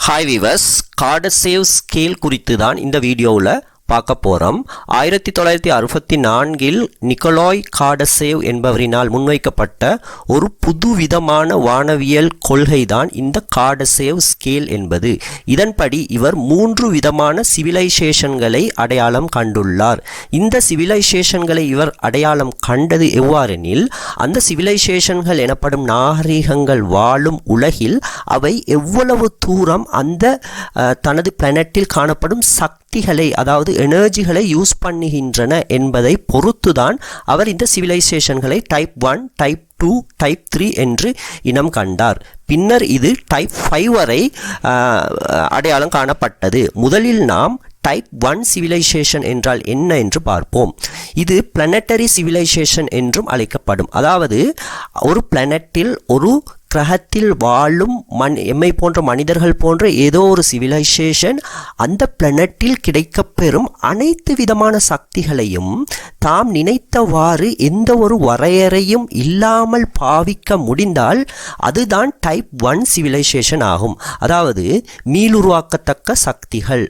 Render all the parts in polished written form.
Hi viewers, கார்டசேவ் scale குறித்து தான் இந்த வீடியோவில் பார்க்க போகிறோம். 1964 நிக்கோலாய் கார்டசேவ் என்பவரினால் முன்வைக்கப்பட்ட ஒரு புதுவிதமான வானவியல் கொள்கை தான் இந்த கார்டசேவ் ஸ்கேல் என்பது. இதன்படி இவர் 3 விதமான சிவிலைசேஷன்களை அடையாளம் கண்டுள்ளார். இந்த சிவிலைசேஷன்களை இவர் அடையாளம் கண்டது எவ்வாறெனில், அந்த சிவிலைசேஷன்கள் எனப்படும் நாகரிகங்கள் வாழும் உலகில் அவை எவ்வளவு தூரம் அந்த தனது பிளானட்டில் காணப்படும் சக்திகளை, அதாவது எனர்ஜிகளை யூஸ் பண்ணுகின்றன என்பதை பொறுத்துதான் அவர் இந்த சிவிலைசேஷன்களை டைப் 1, டைப் 2, டைப் 3 என்று இனம் கண்டார். பின்னர் இது டைப் 5 வரை அடையாளம் காணப்பட்டது. முதலில் நாம் டைப் 1 சிவிலைசேஷன் என்றால் என்ன என்று பார்ப்போம். இது பிளானட்டரி சிவிலைசேஷன் என்றும் அழைக்கப்படும். அதாவது ஒரு பிளானட்டில், ஒரு கிரகத்தில் வாழும் எம்மை போன்ற மனிதர்கள் போன்ற ஏதோ ஒரு சிவிலைசேஷன் அந்த பிளானட்டில் கிடைக்கப்பெறும் அனைத்து விதமான சக்திகளையும் தாம் நினைத்தவாறு எந்த ஒரு வரையறையும் இல்லாமல் பாவிக்க முடிந்தால் அதுதான் டைப் 1 சிவிலைசேஷன் ஆகும். அதாவது மீளுருவாக்கத்தக்க சக்திகள்,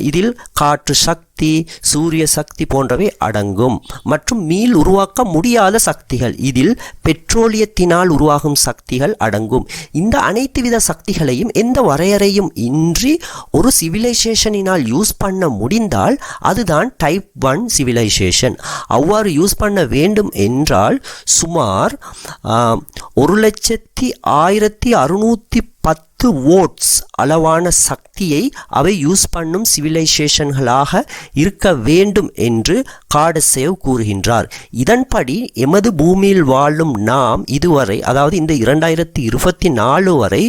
இதில் காற்று சக்தி, சூரிய சக்தி போன்றவை அடங்கும். மற்றும் மீள் உருவாக்க முடியாத சக்திகள், இதில் பெட்ரோலியத்தினால் உருவாகும் சக்திகள் அடங்கும். இந்த அனைத்து வித சக்திகளையும் எந்த வரையறையும் இன்றி ஒரு சிவிலைசேஷனினால் யூஸ் பண்ண முடிந்தால் அதுதான் டைப் 1 சிவிலைசேஷன். அவ்வாறு யூஸ் பண்ண வேண்டும் என்றால் சுமார் 1,1610 வோட்ஸ் அளவான சக்தியை அவை யூஸ் பண்ணும் சிவிலைசேஷன்களாக இருக்க வேண்டும் என்று கார்டசேவ் கூறுகின்றார். இதன்படி எமது பூமியில் வாழும் நாம் இதுவரை, அதாவது இந்த 2024 வரை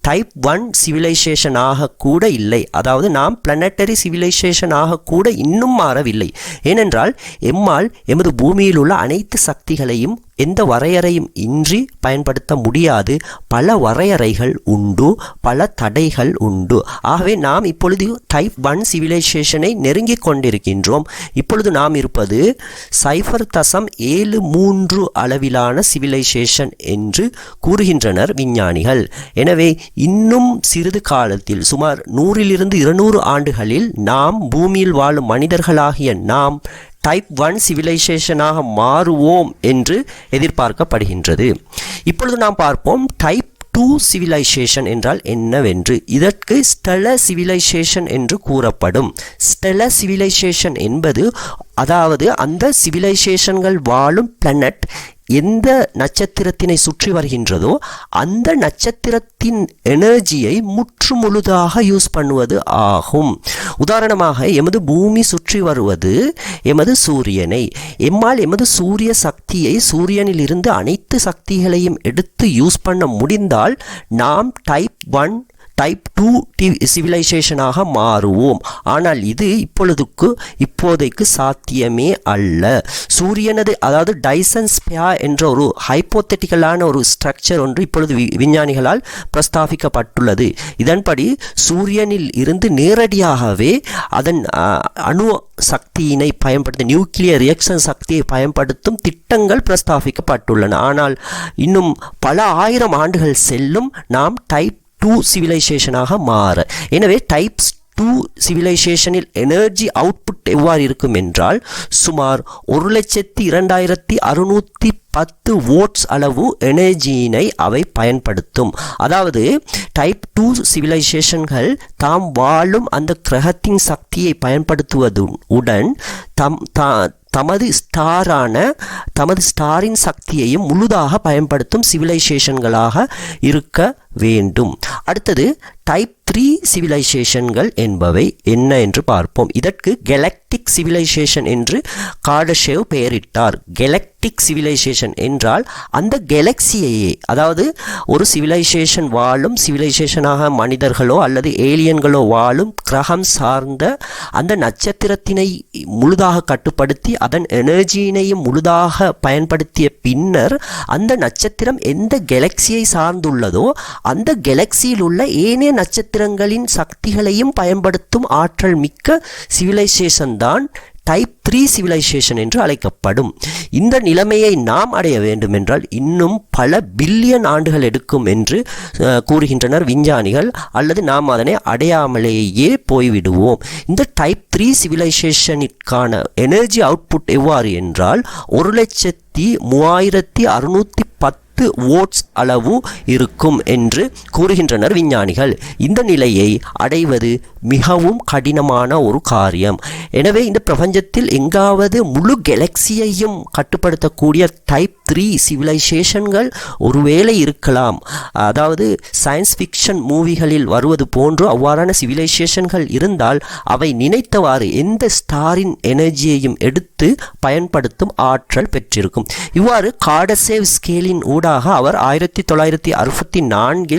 டைப் 1 சிவிலைசேஷனாக கூட இல்லை. அதாவது நாம் பிளானட்டரி சிவிலைசேஷனாக கூட இன்னும் மாறவில்லை. ஏனென்றால் எம்மால் எமது பூமியில் உள்ள அனைத்து சக்திகளையும் எந்த வரையறையும் இன்றி பயன்படுத்த முடியாது. பல வரையறைகள் உண்டு, பல தடைகள் உண்டு. ஆகவே நாம் இப்பொழுது டைப் 1 சிவிலைசேஷனை நெருங்கிக் கொண்டிருக்கின்றோம். இப்பொழுது நாம் இருப்பது 0.73 அளவிலான சிவிலைசேஷன் என்று கூறுகின்றனர் விஞ்ஞானிகள். எனவே இன்னும் சிறிது காலத்தில், சுமார் 100 to 200 ஆண்டுகளில் நாம் பூமியில் வாழும் மனிதர்களாகிய நாம் டைப் 1 சிவிலைசேஷனாக மாறுவோம் என்று எதிர்பார்க்கப்படுகின்றது. இப்பொழுது நாம் பார்ப்போம் டைப் 2 சிவிலைசேஷன் என்றால் என்னவென்று. இதற்கு ஸ்டெல்லர் சிவிலைசேஷன் என்று கூறப்படும். ஸ்டெல்லர் சிவிலைசேஷன் என்பது, அதாவது அந்த சிவிலைசேஷன்கள் வாழும் பிளானட் எந்த நட்சத்திரத்தினை சுற்றி வருகின்றதோ அந்த நட்சத்திரத்தின் எனர்ஜியை முற்றுமுழுதாக யூஸ் பண்ணுவது ஆகும். உதாரணமாக எமது பூமி சுற்றி வருவது எமது சூரியனை. எம்மால் எமது சூரிய சக்தியை, சூரியனில் இருந்து அனைத்து சக்திகளையும் எடுத்து யூஸ் பண்ண முடிந்தால் நாம் டைப் 1, டைப் 2 சிவிலைசேஷனாக மாறுவோம். ஆனால் இது இப்போதைக்கு சாத்தியமே அல்ல. சூரியனது, அதாவது டைசன் ஸ்பியர் என்ற ஒரு ஹைப்போதெட்டிக்கலான ஒரு ஸ்ட்ரக்சர் ஒன்று இப்பொழுது விஞ்ஞானிகளால் பிரஸ்தாபிக்கப்பட்டுள்ளது. இதன்படி சூரியனில் இருந்து நேரடியாகவே அதன் அணு சக்தியினை பயன்படுத்த, நியூக்ளியர் ரியாக்ஷன் சக்தியை பயன்படுத்தும் திட்டங்கள் பிரஸ்தாபிக்கப்பட்டுள்ளன. ஆனால் இன்னும் பல ஆயிரம் ஆண்டுகள் செல்லும் நாம் டைப் 2 சிவிலைசேஷனாக மாற. எனவே டைப் 2 சிவிலைசேஷனில் எனர்ஜி அவுட்புட் எவ்வாறு இருக்கும் என்றால் சுமார் 1,02,610 வோட்ஸ் அளவு எனர்ஜியினை அவை பயன்படுத்தும். அதாவது டைப் 2 சிவிலைசேஷன்கள் தாம் வாழும் அந்த கிரகத்தின் சக்தியை பயன்படுத்துவதுடன் தமது ஸ்டாரின் சக்தியையும் முழுதாக பயன்படுத்தும் சிவிலைசேஷன்களாக இருக்க வேண்டும். அடுத்தது டைப் 3 சிவிலைசேஷன்கள் என்பவை என்ன என்று பார்ப்போம். இதற்கு கெலக்டிக் சிவிலைசேஷன் என்று கார்டசேவ் பெயரிட்டார். கெலக்டிக் சிவிலைசேஷன் என்றால் அந்த கெலக்சியையே, அதாவது ஒரு சிவிலைசேஷன் வாழும் சிவிலைசேஷனாக மனிதர்களோ அல்லது ஏலியன்களோ வாழும் கிரகம் சார்ந்த அந்த நட்சத்திரத்தினை முழுதாக கட்டுப்படுத்தி அதன் எனர்ஜியினையும் முழுதாக பயன்படுத்திய பின்னர் அந்த நட்சத்திரம் எந்த கெலக்சியை சார்ந்துள்ளதோ அந்த கெலக்சியில் உள்ள ஏனைய நட்சத்திரங்களின் சக்திகளையும் பயன்படுத்தும் ஆற்றல் மிக்க சிவிலைசேஷன் தான் டைப் 3 சிவிலைசேஷன் என்று அழைக்கப்படும். இந்த நிலைமையை நாம் அடைய வேண்டும் என்றால் இன்னும் பல பில்லியன் ஆண்டுகள் எடுக்கும் என்று கூறுகின்றனர் விஞ்ஞானிகள், அல்லது நாம் அதனை அடையாமலேயே போய்விடுவோம். இந்த டைப் 3 சிவிலைசேஷனிற்கான எனர்ஜி அவுட்புட் எவ்வாறு என்றால் 1,3610 வோட்ஸ் அளவு இருக்கும் என்று கூறுகின்றனர் விஞ்ஞானிகள். இந்த நிலையை அடைவது மிகவும் கடினமான ஒரு காரியம். எனவே இந்த பிரபஞ்சத்தில் எங்காவது முழு கேலக்சியையும் கட்டுப்படுத்தக்கூடிய டைப் 3 சிவிலைசேஷன்கள் ஒருவேளை இருக்கலாம். அதாவது சயின்ஸ் ஃபிக்ஷன் மூவிகளில் வருவது போன்று அவ்வாறான சிவிலைசேஷன்கள் இருந்தால் அவை நினைத்தவாறு எந்த ஸ்டாரின் எனர்ஜியையும் எடுத்து பயன்படுத்தும் ஆற்றல் பெற்றிருக்கும். இவ்வாறு காடசேவ் ஸ்கேலின் ஊடாக அவர் 1964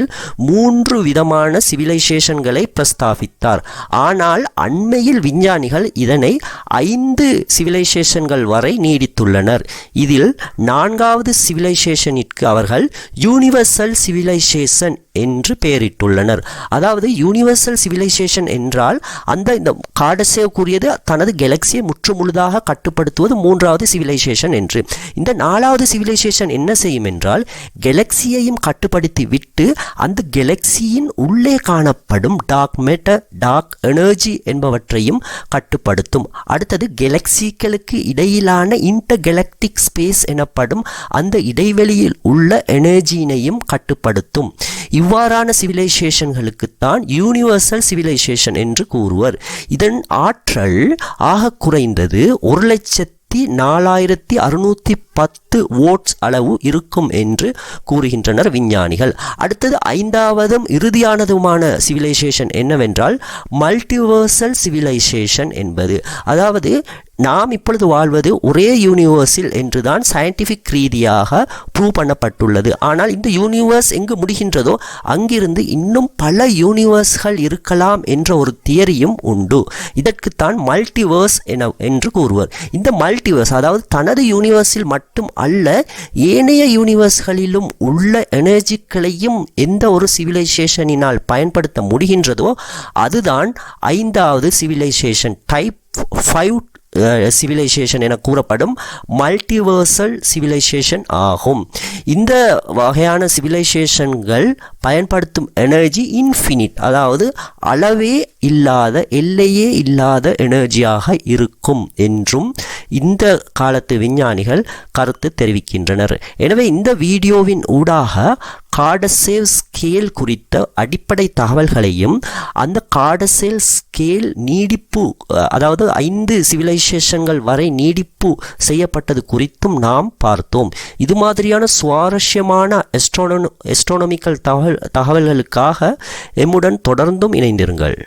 3 விதமான சிவிலைசேஷன்களை பிரஸ்தாபித்தார். ஆனால் அண்மையில் விஞ்ஞானிகள் இதனை 5 சிவிலைசேஷன்கள் வரை நீடித்துள்ளனர். இதில் 4வது சிவிலைசேஷனிற்கு அவர்கள் யூனிவர்சல் சிவிலைசேஷன் என்று பெயரிட்டுள்ளனர். அதாவது யூனிவர்சல் சிவிலைசேஷன் என்றால் இந்த காடசேவ் கூறியது தனது கேலக்சியை முற்றுமுழுதாக கட்டுப்படுத்துவது 3வது சிவிலைசேஷன் என்று. இந்த 4வது சிவிலைசேஷன் என்ன செய்யும் என்றால் கேலக்சியையும் கட்டுப்படுத்தி விட்டு அந்த கேலக்சியின் உள்ளே காணப்படும் டார்க் மேட்டர், டார்க் எனர்ஜி என்பவற்றையும் கட்டுப்படுத்தும். அடுத்தது கேலக்சிகளுக்கு இடையிலான இன்டர்கேலக்டிக் ஸ்பேஸ் எனப்படும் அந்த இடைவெளியில் உள்ள எனர்ஜியினையும் கட்டுப்படுத்தும். இவ்வாறான சிவிலைசேஷன்களுக்குத்தான் யூனிவர்சல் சிவிலைசேஷன் என்று கூறுவர். இதன் ஆற்றல் ஆக குறைந்தது 1,4610 வோட்ஸ் அளவு இருக்கும் என்று கூறுகின்றனர் விஞ்ஞானிகள். அடுத்தது 5வதும் இறுதியானதுமான சிவிலைசேஷன் என்னவென்றால் மல்டிவர்சல் சிவிலைசேஷன் என்பது. அதாவது நாம் இப்பொழுது வாழ்வது ஒரே யூனிவர்ஸில் என்றுதான் சயின்டிஃபிக் ரீதியாக ப்ரூவ் பண்ணப்பட்டுள்ளது. ஆனால் இந்த யூனிவர்ஸ் எங்கு முடிகின்றதோ அங்கிருந்து இன்னும் பல யூனிவர்ஸ்கள் இருக்கலாம் என்ற ஒரு தியரியும் உண்டு. இதற்குத்தான் மல்டிவர்ஸ் என்று கூறுவர். இந்த மல்டிவர்ஸ் அதாவது தனது யூனிவர்ஸில் மட்டும் அல்ல ஏனைய யூனிவர்ஸ்களிலும் உள்ள எனர்ஜிகளையும் எந்த ஒரு சிவிலைசேஷனினால் பயன்படுத்த முடிகின்றதோ அதுதான் 5வது சிவிலைசேஷன் டைப் 5 சிவிலைசேஷன் என கூறப்படும் மல்டிவர்சல் சிவிலைசேஷன் ஆகும். இந்த வகையான சிவிலைசேஷன்கள் பயன்படுத்தும் எனர்ஜி இன்ஃபினிட், அதாவது அளவே இல்லாத எல்லையே இல்லாத எனர்ஜியாக இருக்கும் என்றும் இந்த காலத்து விஞ்ஞானிகள் கருத்து தெரிவிக்கின்றனர். எனவே இந்த வீடியோவின் ஊடாக காடசேவ் ஸ்கேல் குறித்த அடிப்படை தகவல்களையும் அந்த காடசேவ் ஸ்கேல் நீடிப்பு அதாவது 5 சிவிலைசேஷன்கள் வரை நீடிப்பு செய்யப்பட்டது குறித்தும் நாம் பார்த்தோம். இது மாதிரியான சுவாரஸ்யமான எஸ்ட்ரோனமிக்கல் தகவல்களுக்காக எம்முடன் தொடர்ந்தும் இணைந்திருங்கள்.